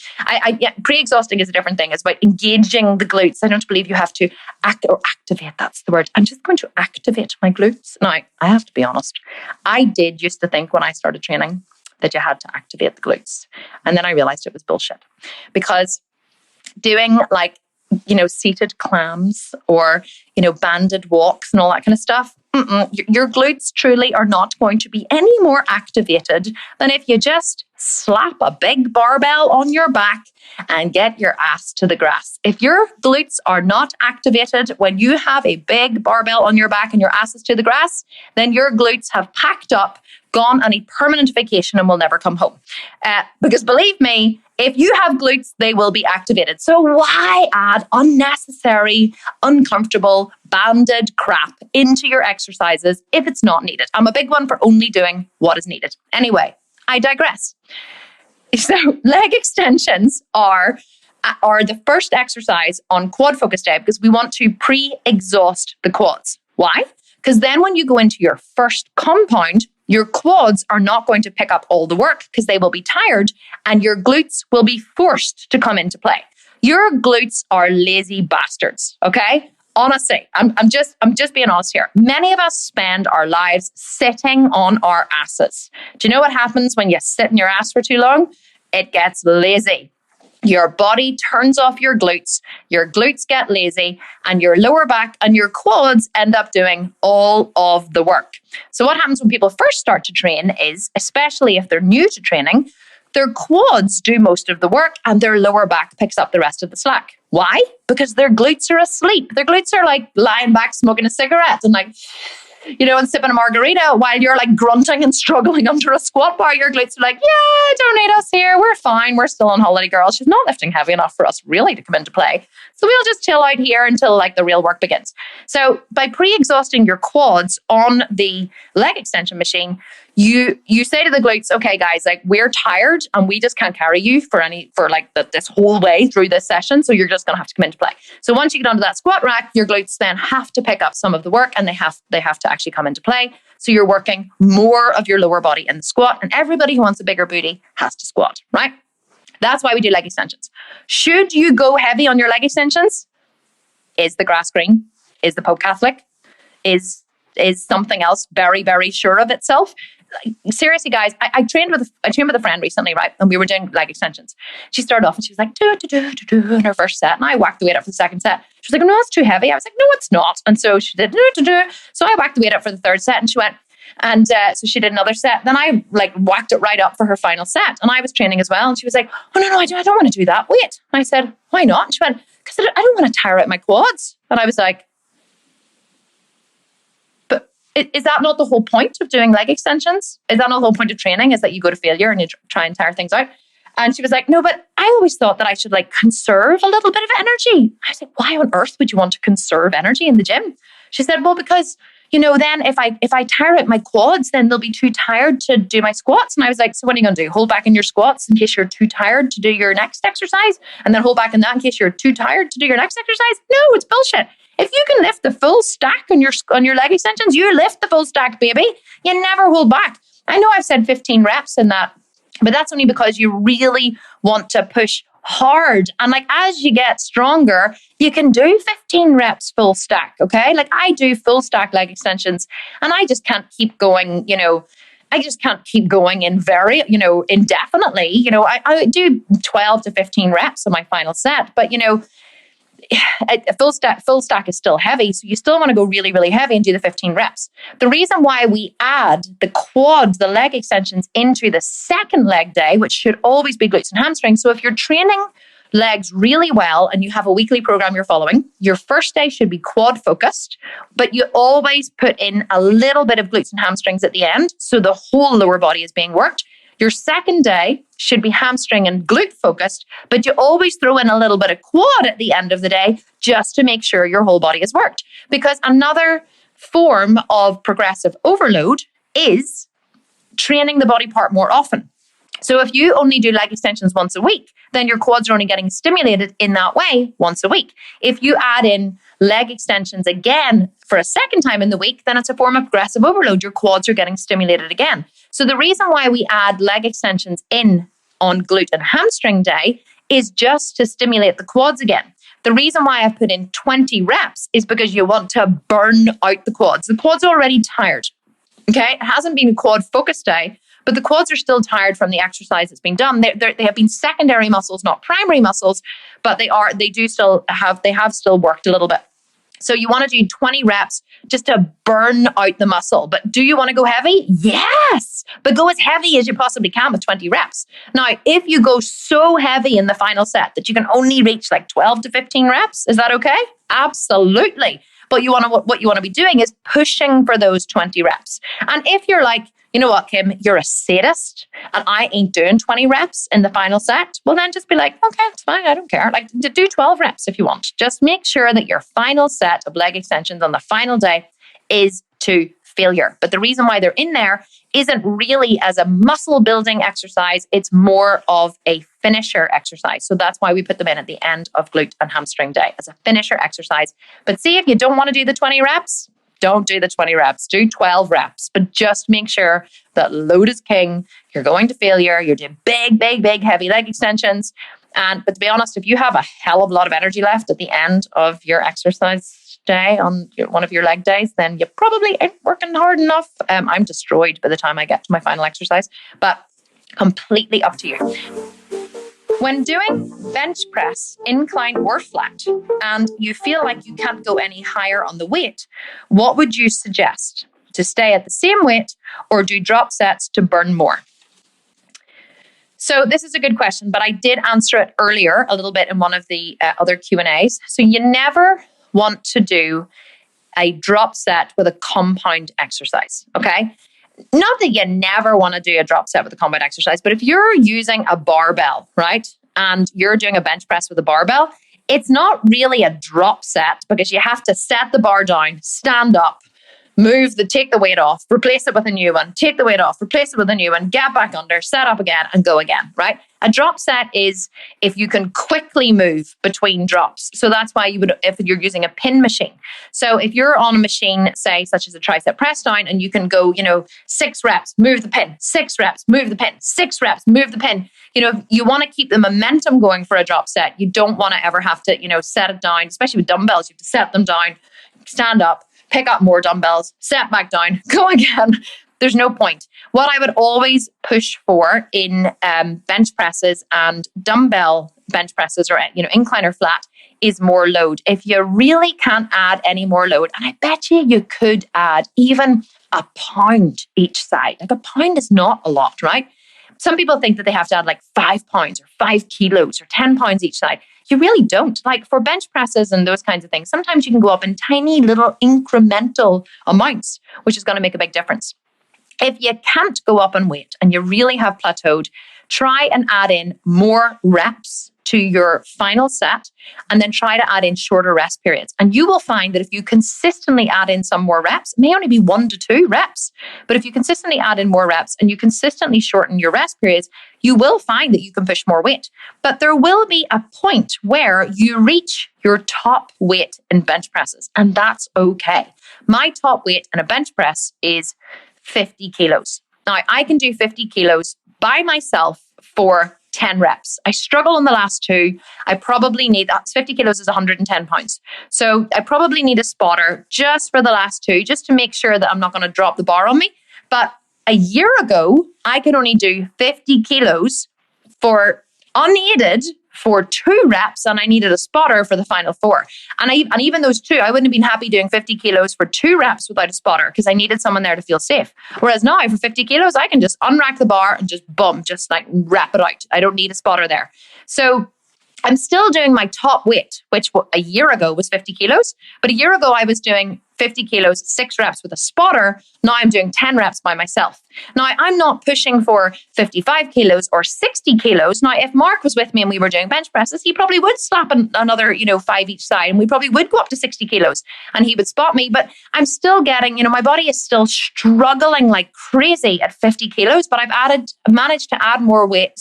S1: Pre-exhausting is a different thing. It's about engaging the glutes. I don't believe you have to activate. That's the word. I'm just going to activate my glutes. Now, I have to be honest. I did used to think when I started training that you had to activate the glutes. And then I realized it was bullshit, because doing seated clams or, banded walks and all that kind of stuff, your glutes truly are not going to be any more activated than if you just slap a big barbell on your back and get your ass to the grass. If your glutes are not activated when you have a big barbell on your back and your ass is to the grass, then your glutes have packed up, gone on a permanent vacation, and will never come home. Because believe me, if you have glutes, they will be activated. So why add unnecessary, uncomfortable, banded crap into your exercises if it's not needed? I'm a big one for only doing what is needed. Anyway, I digress. So leg extensions are the first exercise on quad focus day because we want to pre-exhaust the quads. Why? Because then when you go into your first compound, your quads are not going to pick up all the work because they will be tired, and your glutes will be forced to come into play. Your glutes are lazy bastards, okay? Honestly, I'm just being honest here. Many of us spend our lives sitting on our asses. Do you know what happens when you sit in your ass for too long? It gets lazy. Your body turns off your glutes get lazy, and your lower back and your quads end up doing all of the work. So what happens when people first start to train is, especially if they're new to training, their quads do most of the work and their lower back picks up the rest of the slack. Why? Because their glutes are asleep. Their glutes are like lying back smoking a cigarette and and sipping a margarita while you're like grunting and struggling under a squat bar. Your glutes are like, yeah, don't need us here. We're fine. We're still on holiday, girl. She's not lifting heavy enough for us really to come into play. So we'll just chill out here until the real work begins. So by pre-exhausting your quads on the leg extension machine, you say to the glutes, okay, guys, we're tired and we just can't carry you for this whole way through this session. So you're just going to have to come into play. So once you get onto that squat rack, your glutes then have to pick up some of the work and they have to actually come into play. So you're working more of your lower body in the squat, and everybody who wants a bigger booty has to squat, right? That's why we do leg extensions. Should you go heavy on your leg extensions? Is the grass green? Is the Pope Catholic? Is something else very, very sure of itself? Seriously, guys, I trained with a friend recently, right? And we were doing leg extensions. She started off and she was like, do in her first set. And I whacked the weight up for the second set. She was like, no, that's too heavy. I was like, no, it's not. And so she did do. So I whacked the weight up for the third set and she went, and so she did another set. Then I whacked it right up for her final set. And I was training as well. And she was like, oh, no, I don't want to do that. Wait. And I said, why not? And she went, because I don't want to tire out my quads. And I was like, is that not the whole point of doing leg extensions? Is that not the whole point of training? Is that you go to failure and you try and tire things out? And she was like, no, but I always thought that I should conserve a little bit of energy. I said, why on earth would you want to conserve energy in the gym? She said, well, because, then if I tire out my quads, then they'll be too tired to do my squats. And I was like, so what are you going to do? Hold back in your squats in case you're too tired to do your next exercise? And then hold back in that in case you're too tired to do your next exercise? No, it's bullshit. If you can lift the full stack on your leg extensions, you lift the full stack, baby. You never hold back. I know I've said 15 reps in that, but that's only because you really want to push hard. And as you get stronger, you can do 15 reps full stack, okay? I do full stack leg extensions and I just can't keep going, I just can't keep going in indefinitely. I do 12 to 15 reps on my final set, but full stack is still heavy. So you still want to go really, really heavy and do the 15 reps. The reason why we add the quads, the leg extensions into the second leg day, which should always be glutes and hamstrings. So if you're training legs really well and you have a weekly program you're following, your first day should be quad focused, but you always put in a little bit of glutes and hamstrings at the end. So the whole lower body is being worked. Your second day should be hamstring and glute focused, but you always throw in a little bit of quad at the end of the day just to make sure your whole body is worked. Because another form of progressive overload is training the body part more often. So if you only do leg extensions once a week, then your quads are only getting stimulated in that way once a week. If you add in leg extensions again for a second time in the week, then it's a form of progressive overload. Your quads are getting stimulated again. So the reason why we add leg extensions in on glute and hamstring day is just to stimulate the quads again. The reason why I've put in 20 reps is because you want to burn out the quads. The quads are already tired. Okay, it hasn't been a quad focus day, but the quads are still tired from the exercise that's been done. They have been secondary muscles, not primary muscles, but they have still worked a little bit. So you want to do 20 reps just to burn out the muscle. But do you want to go heavy? Yes, but go as heavy as you possibly can with 20 reps. Now, if you go so heavy in the final set that you can only reach like 12 to 15 reps, is that okay? Absolutely. But what you want to be doing is pushing for those 20 reps. And if you're like, you know what, Kim, you're a sadist and I ain't doing 20 reps in the final set, well, then just be like, okay, it's fine. I don't care. Like, do 12 reps if you want. Just make sure that your final set of leg extensions on the final day is to failure. But the reason why they're in there isn't really as a muscle building exercise. It's more of a finisher exercise. So that's why we put them in at the end of glute and hamstring day as a finisher exercise. But see, if you don't want to do the 20 reps, don't do the 20 reps, do 12 reps, but just make sure that load is king. You're going to failure. You're doing big, heavy leg extensions. But to be honest, if you have a hell of a lot of energy left at the end of your exercise day on one of your leg days, then you probably ain't working hard enough. I'm destroyed by the time I get to my final exercise, but completely up to you. When doing bench press, incline or flat, and you feel like you can't go any higher on the weight, what would you suggest? To stay at the same weight or do drop sets to burn more? So this is a good question, but I did answer it earlier a little bit in one of the other Q&As. So you never want to do a drop set with a compound exercise, okay? Not that you never want to do a drop set with a compound exercise, but if you're using a barbell, right, and you're doing a bench press with a barbell, it's not really a drop set because you have to set the bar down, stand up, take the weight off, replace it with a new one, take the weight off, replace it with a new one, get back under, set up again, and go again, right? A drop set is if you can quickly move between drops. So that's why you would, if you're using a pin machine. So if you're on a machine, say, such as a tricep press down, and you can go, 6 reps, move the pin, 6 reps, move the pin, 6 reps, move the pin. You want to keep the momentum going for a drop set. You don't want to ever have to, set it down, especially with dumbbells. You have to set them down, stand up, pick up more dumbbells, set back down, go again. There's no point. What I would always push for in bench presses and dumbbell bench presses or incline or flat is more load. If you really can't add any more load, and I bet you could add even a pound each side. Like a pound is not a lot, right? Some people think that they have to add like 5 pounds or 5 kilos or 10 pounds each side. You really don't. Like for bench presses and those kinds of things, sometimes you can go up in tiny little incremental amounts, which is going to make a big difference. If you can't go up in weight and you really have plateaued, try and add in more reps to your final set and then try to add in shorter rest periods. And you will find that if you consistently add in some more reps, it may only be 1 to 2 reps, but if you consistently add in more reps and you consistently shorten your rest periods, you will find that you can push more weight. But there will be a point where you reach your top weight in bench presses, and that's okay. My top weight in a bench press is 50 kilos. Now, I can do 50 kilos by myself for 10 reps. I struggle on the last 2. I probably need, 50 kilos is 110 pounds. So I probably need a spotter just for the last 2, just to make sure that I'm not going to drop the bar on me. But a year ago, I could only do 50 kilos for unaided for 2 reps, and I needed a spotter for the final 4. And even those 2, I wouldn't have been happy doing 50 kilos for 2 reps without a spotter because I needed someone there to feel safe. Whereas now for 50 kilos, I can just unrack the bar and just like rep it out. I don't need a spotter there. So I'm still doing my top weight, which a year ago was 50 kilos. But a year ago, I was doing 50 kilos, 6 reps with a spotter. Now I'm doing 10 reps by myself. Now I'm not pushing for 55 kilos or 60 kilos. Now, if Mark was with me and we were doing bench presses, he probably would slap another, 5 each side, and we probably would go up to 60 kilos and he would spot me. But I'm still getting, my body is still struggling like crazy at 50 kilos, but I've managed to add more weight.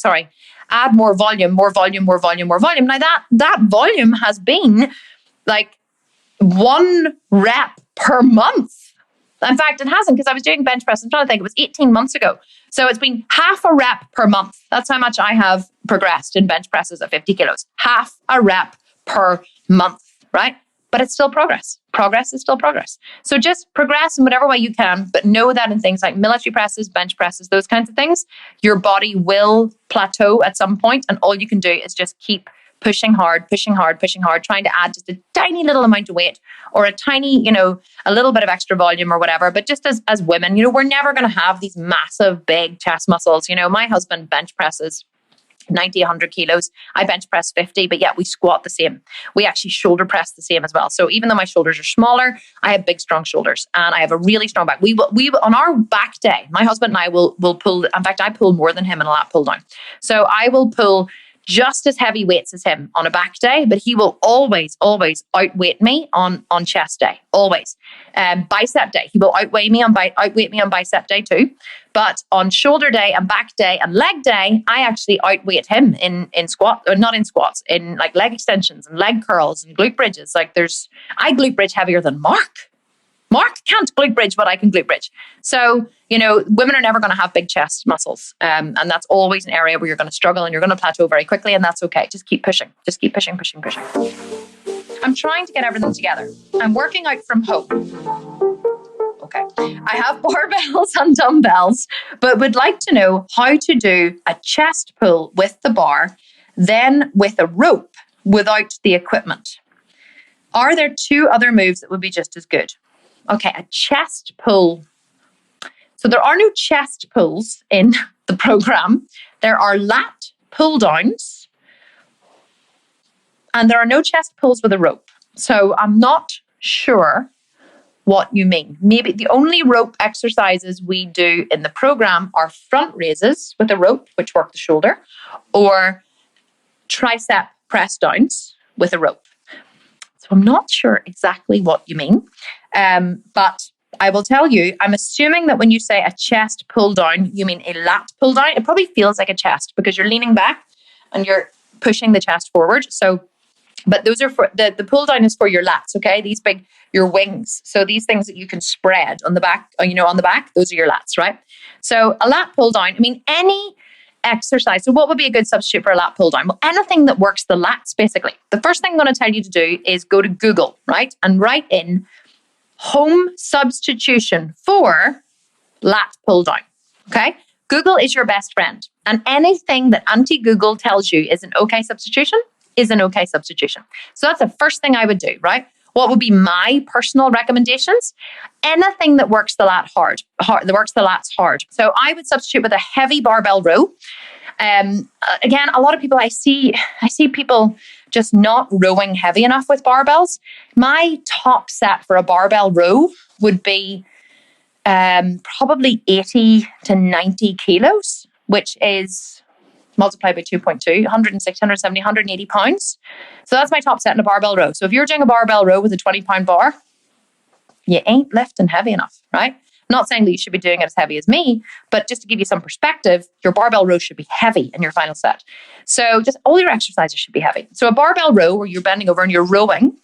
S1: Add more volume. Now that volume has been like 1 rep per month. In fact, it hasn't, because I was doing bench press. I'm trying to think, it was 18 months ago. So it's been half a rep per month. That's how much I have progressed in bench presses at 50 kilos. Half a rep per month, right? But it's still progress. Progress is still progress. So just progress in whatever way you can, but know that in things like military presses, bench presses, those kinds of things, your body will plateau at some point, and all you can do is just keep pushing hard, trying to add just a tiny little amount of weight or a tiny, a little bit of extra volume or whatever. But just as women, we're never going to have these massive, big chest muscles. My husband bench presses 90, 100 kilos. I bench press 50, but yet we squat the same. We actually shoulder press the same as well. So even though my shoulders are smaller, I have big, strong shoulders, and I have a really strong back. We on our back day, my husband and I will pull. In fact, I pull more than him in a lat pull down. So I will pull just as heavy weights as him on a back day, but he will always outweight me on chest day. Always. Bicep day, he will outweigh me on bicep day too. But on shoulder day and back day and leg day, I actually outweight him in squat, or not in squats, in like leg extensions and leg curls and glute bridges. Like I glute bridge heavier than Mark. Mark can't glute bridge what I can glute bridge. So, women are never going to have big chest muscles. And that's always an area where you're going to struggle and you're going to plateau very quickly. And that's okay. Just keep pushing. Pushing. I'm trying to get everything together. I'm working out from home. Okay. I have barbells and dumbbells, but would like to know how to do a chest pull with the bar, then with a rope without the equipment. Are there 2 other moves that would be just as good? Okay, a chest pull. So there are no chest pulls in the program. There are lat pull downs, and there are no chest pulls with a rope. So I'm not sure what you mean. Maybe the only rope exercises we do in the program are front raises with a rope, which work the shoulder, or tricep press downs with a rope. So I'm not sure exactly what you mean. But I will tell you, I'm assuming that when you say a chest pull down, you mean a lat pull down. It probably feels like a chest because you're leaning back and you're pushing the chest forward. So, but those are for the pull down is for your lats, okay? These your wings. So these things that you can spread on the back, on the back, those are your lats, right? So a lat pull down, any exercise. So what would be a good substitute for a lat pull down? Well, anything that works the lats, basically. The first thing I'm going to tell you to do is go to Google, right? And write in home substitution for lat pull down. Okay? Google is your best friend. And anything that anti-Google tells you is an okay substitution is an okay substitution. So that's the first thing I would do, right? What would be my personal recommendations? Anything that works the lat hard, that works the lats hard. So I would substitute with a heavy barbell row. Again, a lot of people I see people just not rowing heavy enough with barbells. My top set for a barbell row would be probably 80 to 90 kilos, which is multiplied by 2.2, 160, 170, 180 pounds. So that's my top set in a barbell row. So if you're doing a barbell row with a 20-pound bar, you ain't lifting heavy enough, right? Not saying that you should be doing it as heavy as me, but just to give you some perspective, your barbell row should be heavy in your final set. So just all your exercises should be heavy. So a barbell row where you're bending over and you're rowing,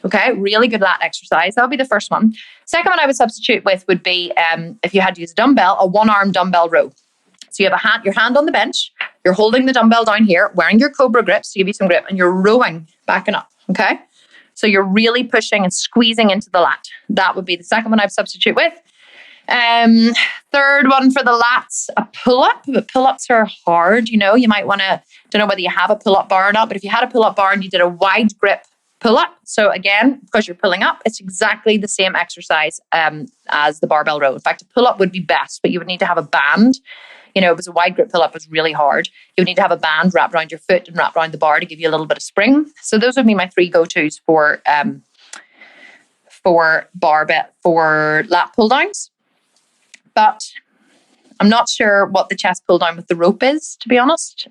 S1: okay, really good lat exercise. That would be the first one. Second one I would substitute with would be, if you had to use a dumbbell, a one-arm dumbbell row. So you have your hand on the bench, you're holding the dumbbell down here, wearing your Cobra grips to give you some grip, and you're rowing back and up, okay? So you're really pushing and squeezing into the lat. That would be the second one I'd substitute with. Third one for the lats, a pull-up. But pull-ups are hard, you might want to, don't know whether you have a pull-up bar or not, but if you had a pull-up bar and you did a wide grip pull-up, so again, because you're pulling up, it's exactly the same exercise as the barbell row. In fact, a pull-up would be best, but you would need to have a band. it was a wide grip pull-up, it was really hard. You would need to have a band wrapped around your foot and wrapped around the bar to give you a little bit of spring. So those would be my 3 go-tos for barbell, for lat pull-downs. But I'm not sure what the chest pull-down with the rope is, to be honest.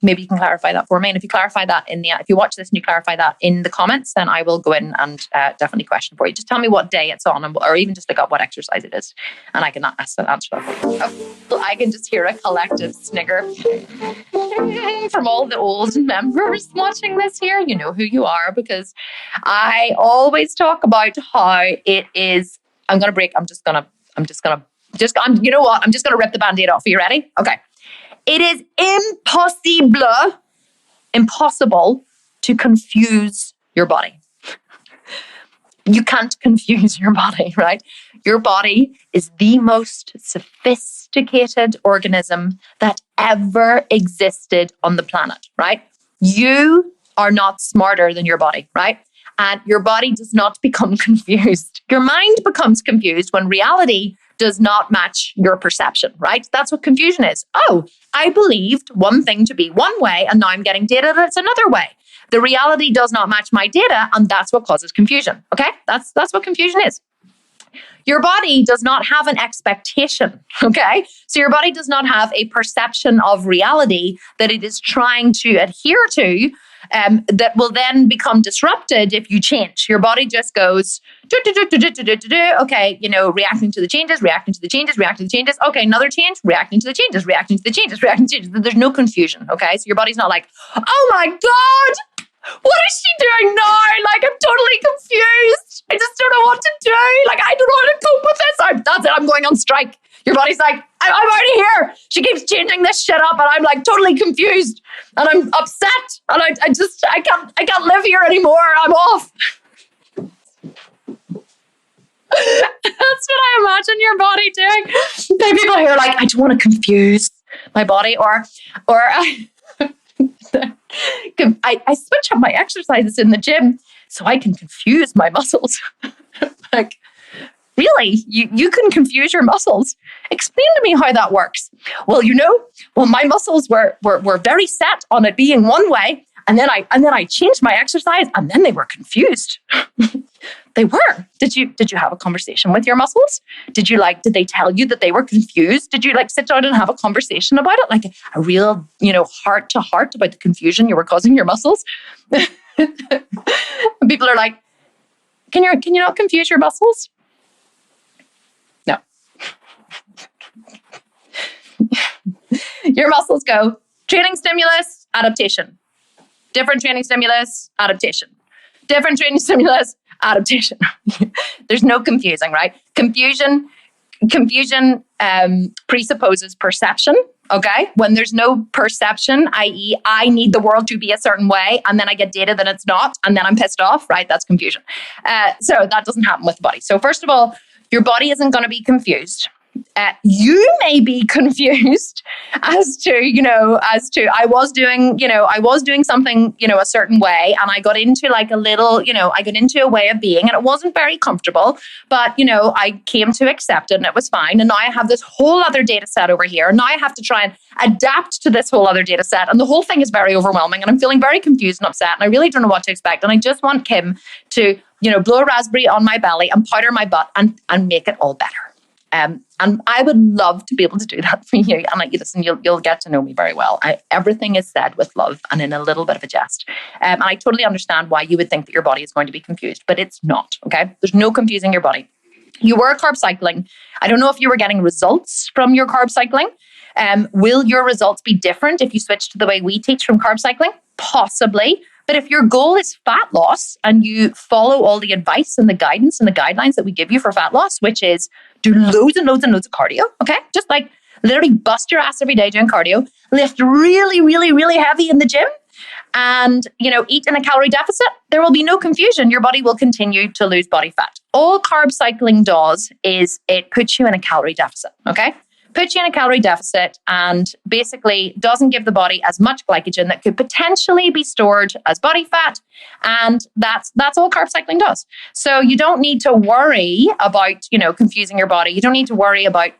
S1: Maybe you can clarify that for me. And if you clarify that if you watch this and you clarify that in the comments, then I will go in and definitely question for you. Just tell me what day it's on, or even just look up what exercise it is, and I can answer that for you. Oh, I can just hear a collective snigger from all the old members watching this here. You know who you are, because I always talk about how it is. I'm just gonna rip the Band-Aid off. Are you ready? Okay. It is impossible to confuse your body. You can't confuse your body, right? Your body is the most sophisticated organism that ever existed on the planet, right? You are not smarter than your body, right? And your body does not become confused. Your mind becomes confused when reality does not match your perception, right? That's what confusion is. Oh, I believed one thing to be one way, and now I'm getting data that's another way. The reality does not match my data, and that's what causes confusion, okay? That's what confusion is. Your body does not have an expectation, okay? So your body does not have a perception of reality that it is trying to adhere to, that will then become disrupted if you change. Your body just goes, okay, reacting to the changes. Okay, another change, reacting to the changes. There's no confusion, okay? So your body's not like, oh my God, what is she doing now? Like, I'm totally confused. I just don't know what to do. Like, I don't know how to cope with this. That's it, I'm going on strike. Your body's like, I'm already here. She keeps changing this shit up, and I'm like totally confused, and I'm upset, and I can't live here anymore. I'm off. That's what I imagine your body doing. There are people who are like, I don't want to confuse my body, or I switch up my exercises in the gym so I can confuse my muscles. Like, really? You can confuse your muscles? Explain to me how that works. Well, my muscles were very set on it being one way, and then I changed my exercise, and then they were confused. They were. Did you have a conversation with your muscles? Did they tell you that they were confused? Did you sit down and have a conversation about it? Like a real, heart to heart about the confusion you were causing your muscles? People are like, can you not confuse your muscles? No. Your muscles go training stimulus, adaptation. Different training stimulus, adaptation. Different training stimulus, adaptation. There's no confusing, right? Confusion presupposes perception, okay? When there's no perception, i.e. I need the world to be a certain way, and then I get data that it's not, and then I'm pissed off, right? That's confusion. So that doesn't happen with the body. So first of all, your body isn't going to be confused. You may be confused as to I was doing something, a certain way, and I got into I got into a way of being, and it wasn't very comfortable, but I came to accept it, and it was fine. And now I have this whole other data set over here. Now I have to try and adapt to this whole other data set, and the whole thing is very overwhelming, and I'm feeling very confused and upset, and I really don't know what to expect. And I just want Kim to blow a raspberry on my belly and powder my butt and make it all better. And I would love to be able to do that for you. And listen, you'll get to know me very well. Everything is said with love and in a little bit of a jest. And I totally understand why you would think that your body is going to be confused, but it's not, okay? There's no confusing your body. You were carb cycling. I don't know if you were getting results from your carb cycling. Will your results be different if you switch to the way we teach from carb cycling? Possibly. But if your goal is fat loss and you follow all the advice and the guidance and the guidelines that we give you for fat loss, which is do loads and loads and loads of cardio, okay? Just literally bust your ass every day doing cardio, lift really, really, really heavy in the gym, and, eat in a calorie deficit, there will be no confusion. Your body will continue to lose body fat. All carb cycling does is it puts you in a calorie deficit, okay? puts you in a calorie deficit and basically doesn't give the body as much glycogen that could potentially be stored as body fat. And that's all carb cycling does. So you don't need to worry about, confusing your body. You don't need to worry about,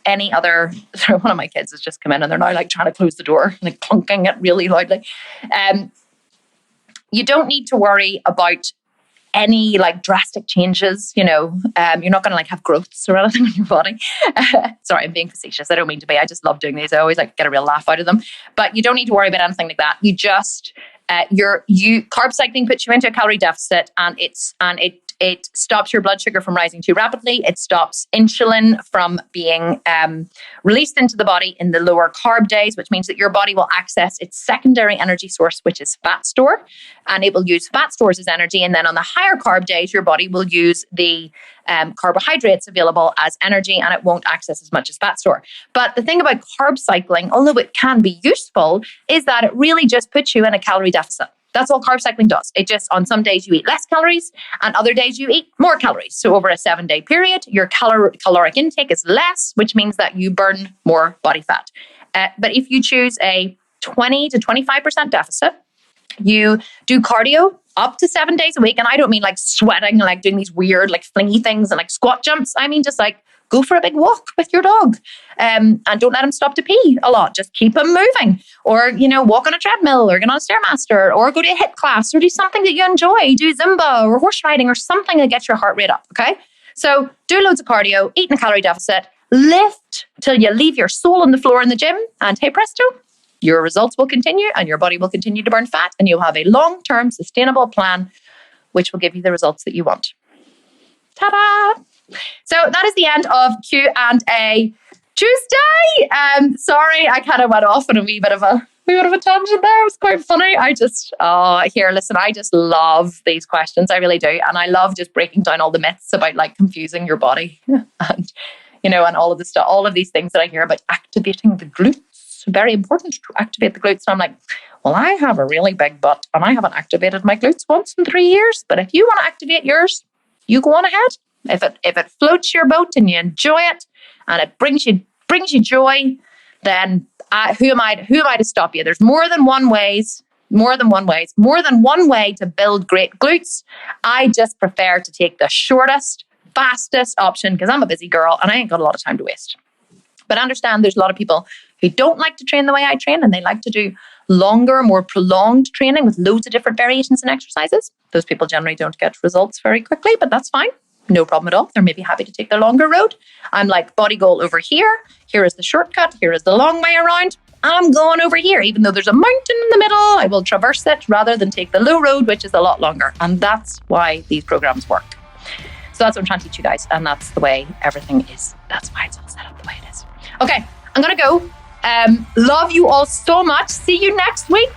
S1: any other. One of my kids has just come in and they're now like trying to close the door, like clunking it really loudly. You don't need to worry about any like drastic changes, you're not going to like have growths or anything on your body. Sorry, I'm being facetious. I don't mean to be. I just love doing these. I always like get a real laugh out of them. But you don't need to worry about anything like that. You just carb cycling puts you into a calorie deficit, and it stops your blood sugar from rising too rapidly. It stops insulin from being released into the body in the lower carb days, which means that your body will access its secondary energy source, which is fat store, and it will use fat stores as energy. And then on the higher carb days, your body will use the carbohydrates available as energy, and it won't access as much as fat store. But the thing about carb cycling, although it can be useful, is that it really just puts you in a calorie deficit. That's all carb cycling does. It just, on some days you eat less calories and other days you eat more calories. So over a 7-day period, your caloric intake is less, which means that you burn more body fat. But if you choose a 20 to 25% deficit, you do cardio up to 7 days a week. And I don't mean like sweating and like doing these weird like flingy things and like squat jumps. I mean just like go for a big walk with your dog, and don't let him stop to pee a lot. Just keep him moving, or, walk on a treadmill or get on a Stairmaster or go to a HIIT class or do something that you enjoy. Do Zumba or horse riding or something that gets your heart rate up. Okay. So do loads of cardio, eat in a calorie deficit, lift till you leave your soul on the floor in the gym, and hey presto, your results will continue and your body will continue to burn fat, and you'll have a long-term sustainable plan which will give you the results that you want. Ta-da! So that is the end of Q&A Tuesday. Sorry, I kind of went off on a wee bit of a tangent there. It was quite funny. I just love these questions. I really do. And I love just breaking down all the myths about like confusing your body and, and all of the stuff, all of these things that I hear about activating the glutes. Very important to activate the glutes. And I'm like, well, I have a really big butt and I haven't activated my glutes once in 3 years. But if you want to activate yours, you go on ahead. If it floats your boat and you enjoy it and it brings you joy, then who am I to stop you? There's more than one way to build great glutes. I just prefer to take the shortest, fastest option because I'm a busy girl and I ain't got a lot of time to waste. But I understand there's a lot of people who don't like to train the way I train, and they like to do longer, more prolonged training with loads of different variations and exercises. Those people generally don't get results very quickly, but that's fine. No problem at all. They're maybe happy to take the longer road. I'm like, body goal over here. Here is the shortcut. Here is the long way around. I'm going over here. Even though there's a mountain in the middle, I will traverse it rather than take the low road, which is a lot longer. And that's why these programs work. So that's what I'm trying to teach you guys. And that's the way everything is. That's why it's all set up the way it is. Okay, I'm going to go. Love you all so much. See you next week.